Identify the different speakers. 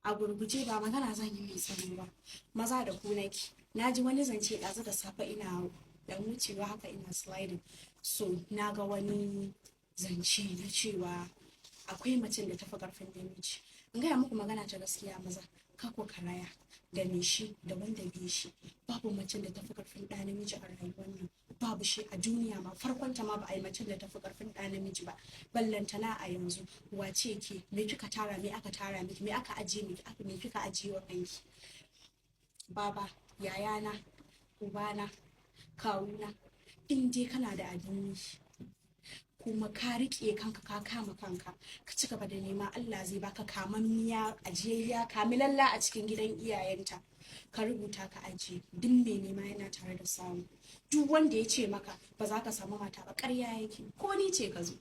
Speaker 1: a gurguje ba magana zan yi mai tsawo ba, maza da ku nake. Na ji wani zance ɗazu da safe ina dan wucewa haka ina sliding, so na ga wani zance na cewa akwai macen da tafi karfin namiji. In gaya muku magana ta gaskiya maza, kako karaya da me shi da wanda bai shi, babu macen da tafi karfin ɗa namiji a rayuwar nan, babu shi a duniya ma. Farkon ta ma ba a yi macen da tafi karfin ɗa namiji ba, ballantana a yanzu. Wace ke, me kika tara, me aka tara miki, me aka ajiye miki, me kika ajiye wa kanki? Baba, yayana, ubana, kawuna, in dai kana da abin yi kuma ka riƙe kanka, ka kama kanka, ka ci gaba da nema, Allah zai baka kamammiya, ajiyayya, kamilalla a cikin gidan iyayenta. Ka rubuta ka ajiye. Duk mai nema yana tare da samu. Duk wanda ya ce maka ba za ka samu mata ba, ƙarya yake. Ko ni ce ka zo